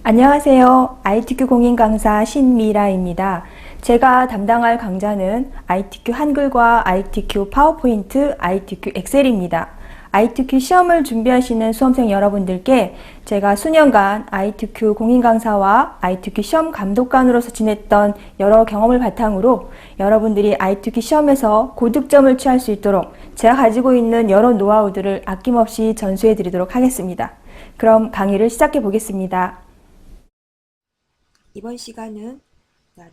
안녕하세요. ITQ 공인 강사 신미라입니다. 제가 담당할 강좌는 ITQ 한글과 ITQ 파워포인트, ITQ 엑셀입니다. ITQ 시험을 준비하시는 수험생 여러분들께 제가 수년간 ITQ 공인 강사와 ITQ 시험 감독관으로서 지냈던 여러 경험을 바탕으로 여러분들이 ITQ 시험에서 고득점을 취할 수 있도록 제가 가지고 있는 여러 노하우들을 아낌없이 전수해 드리도록 하겠습니다. 그럼 강의를 시작해 보겠습니다. 이번 시간은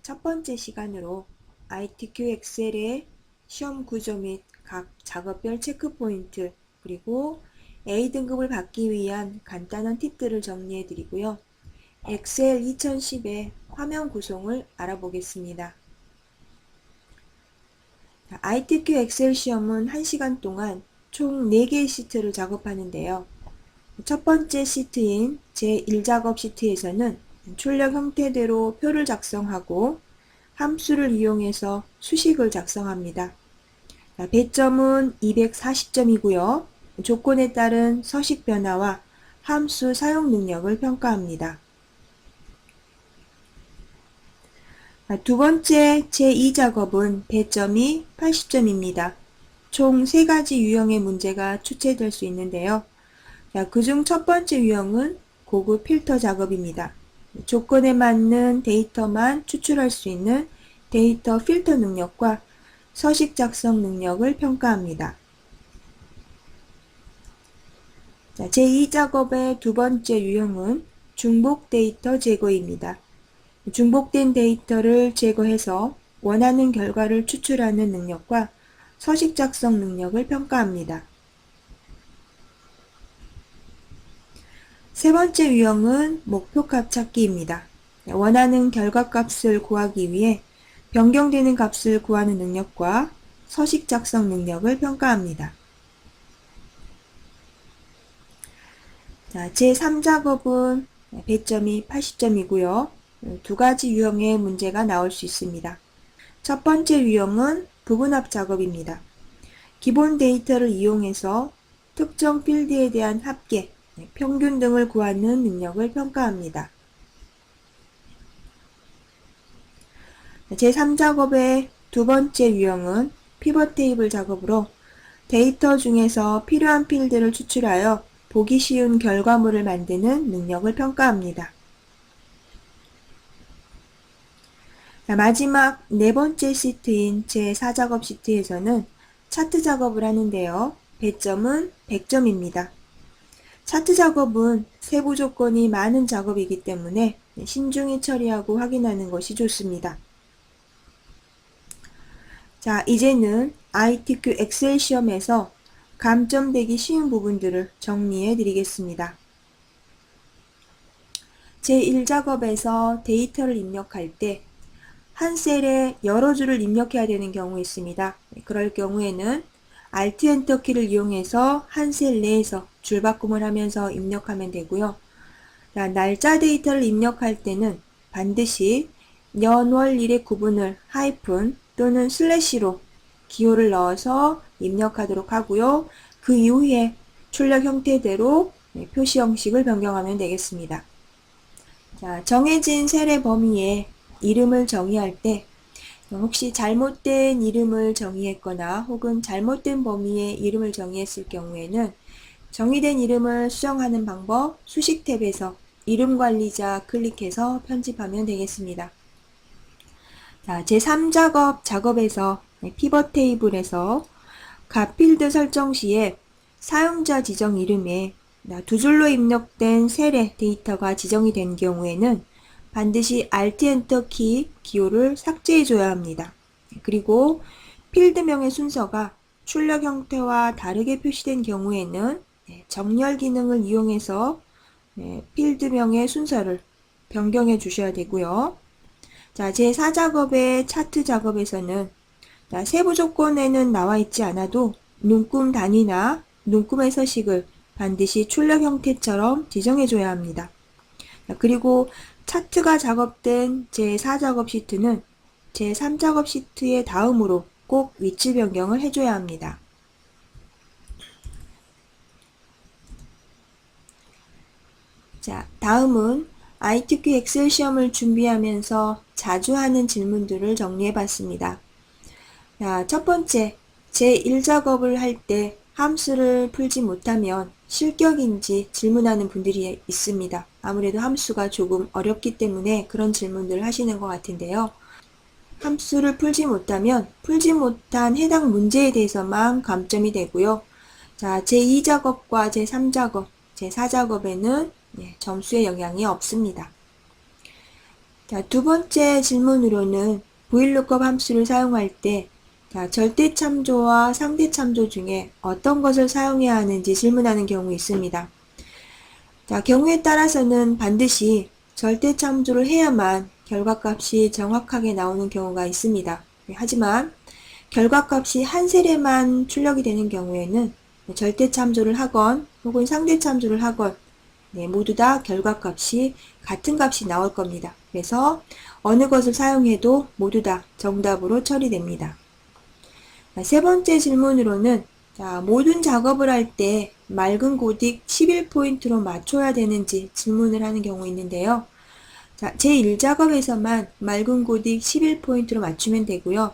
첫 번째 시간으로 ITQ 엑셀의 시험 구조 및 각 작업별 체크포인트 그리고 A등급을 받기 위한 간단한 팁들을 정리해 드리고요. 엑셀 2010의 화면 구성을 알아보겠습니다. ITQ 엑셀 시험은 1시간 동안 총 4개의 시트를 작업하는데요. 첫 번째 시트인 제1작업 시트에서는 출력 형태대로 표를 작성하고 함수를 이용해서 수식을 작성합니다. 배점은 240점이고요. 조건에 따른 서식 변화와 함수 사용 능력을 평가합니다. 두 번째 제2작업은 배점이 80점입니다. 총 3가지 유형의 문제가 출제될 수 있는데요. 그중 첫 번째 유형은 고급 필터 작업입니다. 조건에 맞는 데이터만 추출할 수 있는 데이터 필터 능력과 서식 작성 능력을 평가합니다. 제2작업의 두 번째 유형은 중복 데이터 제거입니다. 중복된 데이터를 제거해서 원하는 결과를 추출하는 능력과 서식 작성 능력을 평가합니다. 세 번째 유형은 목표값 찾기입니다. 원하는 결과값을 구하기 위해 변경되는 값을 구하는 능력과 서식 작성 능력을 평가합니다. 제3작업은 배점이 80점이고요. 두 가지 유형의 문제가 나올 수 있습니다. 첫 번째 유형은 부분합 작업입니다. 기본 데이터를 이용해서 특정 필드에 대한 합계, 평균 등을 구하는 능력을 평가합니다. 제3작업의 두 번째 유형은 피벗 테이블 작업으로 데이터 중에서 필요한 필드를 추출하여 보기 쉬운 결과물을 만드는 능력을 평가합니다. 마지막 네 번째 시트인 제4작업 시트에서는 차트 작업을 하는데요. 배점은 100점입니다. 차트 작업은 세부 조건이 많은 작업이기 때문에 신중히 처리하고 확인하는 것이 좋습니다. 이제는 ITQ 엑셀 시험에서 감점되기 쉬운 부분들을 정리해 드리겠습니다. 제1작업에서 데이터를 입력할 때 한 셀에 여러 줄을 입력해야 되는 경우 있습니다. 그럴 경우에는 Alt 엔터 키를 이용해서 한 셀 내에서 줄바꿈을 하면서 입력하면 되고요. 날짜 데이터를 입력할 때는 반드시 년, 월, 일의 구분을 하이픈 또는 슬래시로 기호를 넣어서 입력하도록 하고요. 그 이후에 출력 형태대로 표시 형식을 변경하면 되겠습니다. 정해진 셀의 범위에 이름을 정의할 때 혹시 잘못된 이름을 정의했거나 혹은 잘못된 범위에 이름을 정의했을 경우에는 정의된 이름을 수정하는 방법 수식 탭에서 이름 관리자 클릭해서 편집하면 되겠습니다. 제3작업 작업에서 피벗 테이블에서 각 필드 설정 시에 사용자 지정 이름에 두 줄로 입력된 셀의 데이터가 지정이 된 경우에는 반드시 Alt 엔터 키 기호를 삭제해 줘야 합니다. 그리고 필드명의 순서가 출력 형태와 다르게 표시된 경우에는 정렬 기능을 이용해서 필드명의 순서를 변경해 주셔야 되고요. 제4작업의 차트 작업에서는 세부 조건에는 나와 있지 않아도 눈금 단위나 눈금의 서식을 반드시 출력 형태처럼 지정해 줘야 합니다. 그리고 차트가 작업된 제4작업 시트는 제3작업 시트의 다음으로 꼭 위치 변경을 해줘야 합니다. 다음은 ITQ 엑셀 시험을 준비하면서 자주 하는 질문들을 정리해 봤습니다. 자, 첫 번째, 제1작업을 할 때 함수를 풀지 못하면 실격인지 질문하는 분들이 있습니다. 아무래도 함수가 조금 어렵기 때문에 그런 질문들을 하시는 것 같은데요. 함수를 풀지 못하면 풀지 못한 해당 문제에 대해서만 감점이 되고요. 자, 제2작업과 제3작업, 제4작업에는 점수에 영향이 없습니다. 자, 두 번째 질문으로는 VLOOKUP 함수를 사용할 때 절대 참조와 상대 참조 중에 어떤 것을 사용해야 하는지 질문하는 경우 있습니다. 자, 경우에 따라서는 반드시 절대 참조를 해야만 결과값이 정확하게 나오는 경우가 있습니다. 하지만 결과값이 한 세례만 출력이 되는 경우에는 절대 참조를 하건 혹은 상대 참조를 하건 모두 다 결과값이 같은 값이 나올 겁니다. 그래서 어느 것을 사용해도 모두 다 정답으로 처리됩니다. 세 번째 질문으로는 모든 작업을 할 때 맑은 고딕 11포인트로 맞춰야 되는지 질문을 하는 경우 있는데요. 제1작업에서만 맑은 고딕 11포인트로 맞추면 되고요.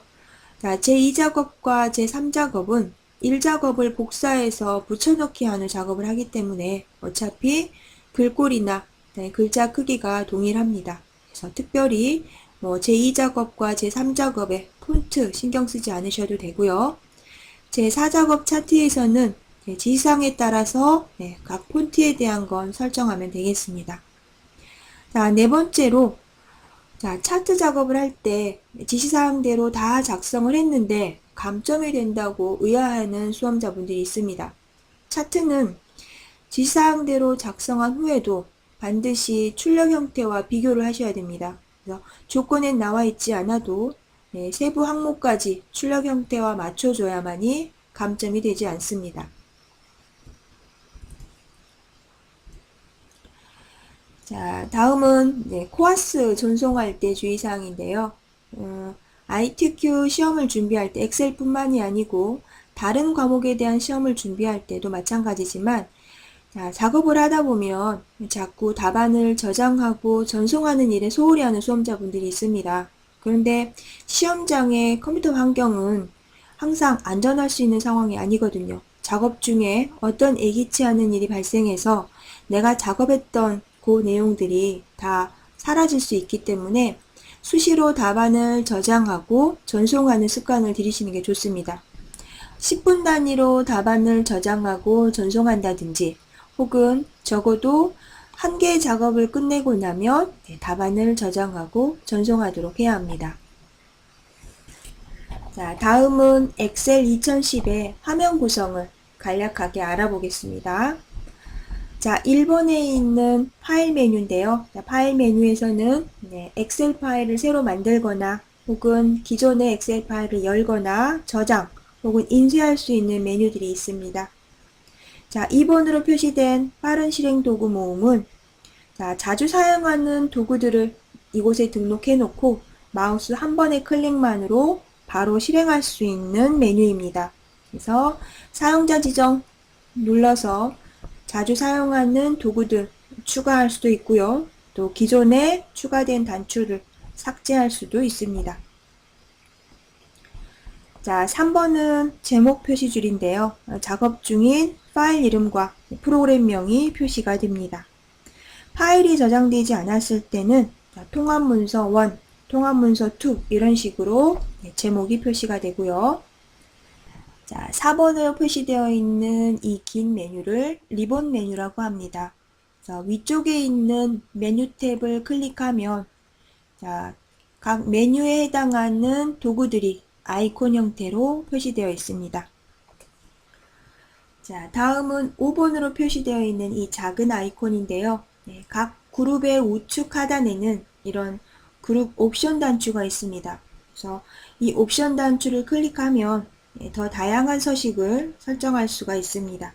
제2작업과 제3작업은 1작업을 복사해서 붙여넣기 하는 작업을 하기 때문에 어차피 글꼴이나 글자 크기가 동일합니다. 그래서 특별히 제2작업과 제3작업에 폰트 신경 쓰지 않으셔도 되고요. 제4작업 차트에서는 지시사항에 따라서 각 폰트에 대한 건 설정하면 되겠습니다. 자, 네 번째로 차트 작업을 할 때 지시사항대로 다 작성을 했는데 감점이 된다고 의아해하는 수험자분들이 있습니다. 차트는 지시사항대로 작성한 후에도 반드시 출력 형태와 비교를 하셔야 됩니다. 그래서 조건에 나와 있지 않아도 세부 항목까지 출력 형태와 맞춰줘야만이 감점이 되지 않습니다. 자, 다음은 코아스 전송할 때 주의사항인데요. ITQ 시험을 준비할 때 엑셀뿐만이 아니고 다른 과목에 대한 시험을 준비할 때도 마찬가지지만 작업을 하다 보면 자꾸 답안을 저장하고 전송하는 일에 소홀히 하는 수험자분들이 있습니다. 그런데 시험장의 컴퓨터 환경은 항상 안전할 수 있는 상황이 아니거든요. 작업 중에 어떤 예기치 않은 일이 발생해서 내가 작업했던 그 내용들이 다 사라질 수 있기 때문에 수시로 답안을 저장하고 전송하는 습관을 들이시는 게 좋습니다. 10분 단위로 답안을 저장하고 전송한다든지 혹은 적어도 한 개의 작업을 끝내고 나면 답안을 저장하고 전송하도록 해야 합니다. 자, 다음은 엑셀 2010의 화면 구성을 간략하게 알아보겠습니다. 자, 1번에 있는 파일 메뉴인데요. 파일 메뉴에서는 엑셀 파일을 새로 만들거나 혹은 기존의 엑셀 파일을 열거나 저장 혹은 인쇄할 수 있는 메뉴들이 있습니다. 자, 2번으로 표시된 빠른 실행 도구 모음은 자주 사용하는 도구들을 이곳에 등록해 놓고 마우스 한 번의 클릭만으로 바로 실행할 수 있는 메뉴입니다. 그래서 사용자 지정 눌러서 자주 사용하는 도구들 추가할 수도 있고요. 또 기존에 추가된 단추를 삭제할 수도 있습니다. 자, 3번은 제목 표시줄인데요. 작업 중인 파일 이름과 프로그램명이 표시가 됩니다. 파일이 저장되지 않았을 때는 통합문서 1, 통합문서 2 이런 식으로 제목이 표시가 되고요. 자, 4번으로 표시되어 있는 이 긴 메뉴를 리본 메뉴라고 합니다. 자, 위쪽에 있는 메뉴 탭을 클릭하면 각 메뉴에 해당하는 도구들이 아이콘 형태로 표시되어 있습니다. 자, 다음은 5번으로 표시되어 있는 이 작은 아이콘인데요. 각 그룹의 우측 하단에는 이런 그룹 옵션 단추가 있습니다. 그래서 이 옵션 단추를 클릭하면 더 다양한 서식을 설정할 수가 있습니다.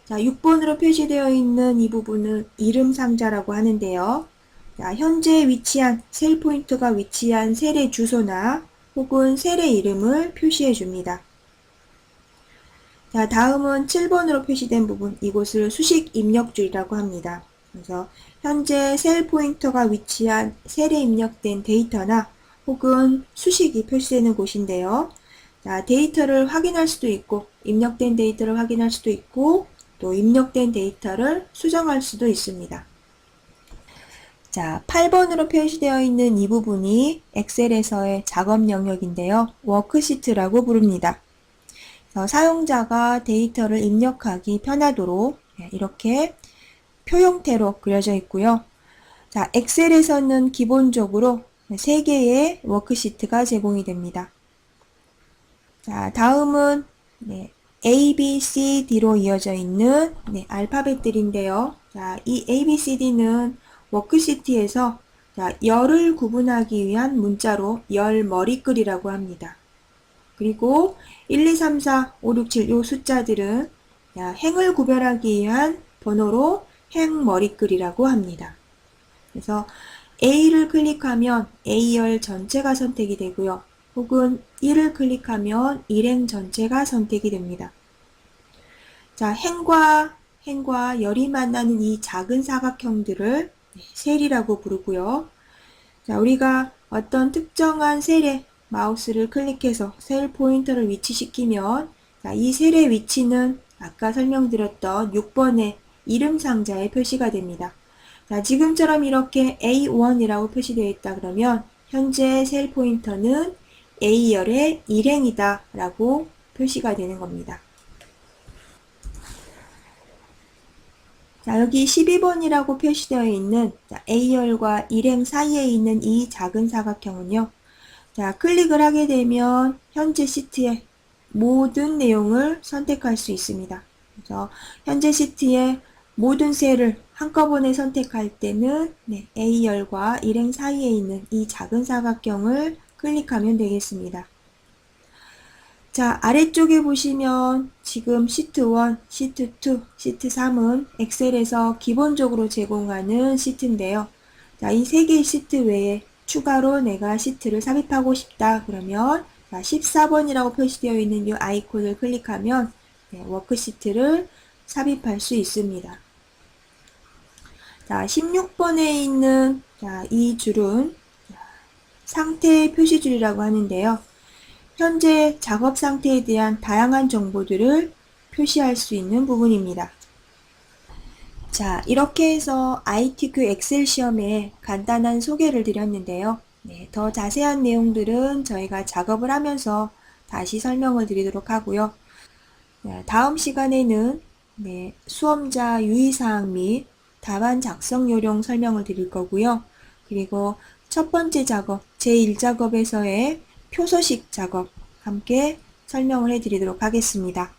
자, 6번으로 표시되어 있는 이 부분은 이름 상자라고 하는데요. 자, 현재 위치한 셀 포인터가 위치한 셀의 주소나 혹은 셀의 이름을 표시해 줍니다. 자, 다음은 7번으로 표시된 부분, 이곳을 수식 입력줄이라고 합니다. 그래서 현재 셀 포인터가 위치한 셀에 입력된 데이터나 혹은 수식이 표시되는 곳인데요. 자, 데이터를 확인할 수도 있고, 입력된 데이터를 확인할 수도 있고, 또 입력된 데이터를 수정할 수도 있습니다. 자, 8번으로 표시되어 있는 이 부분이 엑셀에서의 작업 영역인데요. 워크시트라고 부릅니다. 사용자가 데이터를 입력하기 편하도록 이렇게 표 형태로 그려져 있고요. 자, 엑셀에서는 기본적으로 3개의 워크시트가 제공이 됩니다. 자, 다음은 A, B, C, D로 이어져 있는 알파벳들인데요. 자, 이 A, B, C, D는 워크시트에서 열을 구분하기 위한 문자로 열 머리글이라고 합니다. 그리고 1, 2, 3, 4, 5, 6, 7 이 숫자들은 행을 구별하기 위한 번호로 행 머리글이라고 합니다. 그래서 A를 클릭하면 A열 전체가 선택이 되고요. 혹은 1을 클릭하면 일행 전체가 선택이 됩니다. 자, 행과 열이 만나는 이 작은 사각형들을 셀이라고 부르고요. 자, 우리가 어떤 특정한 셀에 마우스를 클릭해서 셀 포인터를 위치시키면 이 셀의 위치는 아까 설명드렸던 6번의 이름 상자에 표시가 됩니다. 자, 지금처럼 이렇게 A1이라고 표시되어 있다 그러면 현재 셀 포인터는 A열의 일행이다 라고 표시가 되는 겁니다. 자, 여기 12번이라고 표시되어 있는 A열과 일행 사이에 있는 이 작은 사각형은요. 자, 클릭을 하게 되면 현재 시트의 모든 내용을 선택할 수 있습니다. 그래서 현재 시트의 모든 셀을 한꺼번에 선택할 때는 A열과 일행 사이에 있는 이 작은 사각형을 클릭하면 되겠습니다. 자, 아래쪽에 보시면 지금 시트 1, 시트 2, 시트 3은 엑셀에서 기본적으로 제공하는 시트인데요. 자, 이 3개의 시트 외에 추가로 내가 시트를 삽입하고 싶다 그러면 14번이라고 표시되어 있는 이 아이콘을 클릭하면 워크시트를 삽입할 수 있습니다. 자, 16번에 있는 이 줄은 상태 표시줄이라고 하는데요. 현재 작업 상태에 대한 다양한 정보들을 표시할 수 있는 부분입니다. 자, 이렇게 해서 ITQ 엑셀 시험의 간단한 소개를 드렸는데요. 더 자세한 내용들은 저희가 작업을 하면서 다시 설명을 드리도록 하고요. 다음 시간에는 수험자 유의사항 및 답안 작성 요령 설명을 드릴 거고요. 그리고 첫 번째 작업, 제1작업에서의 표소식 작업 함께 설명을 해드리도록 하겠습니다.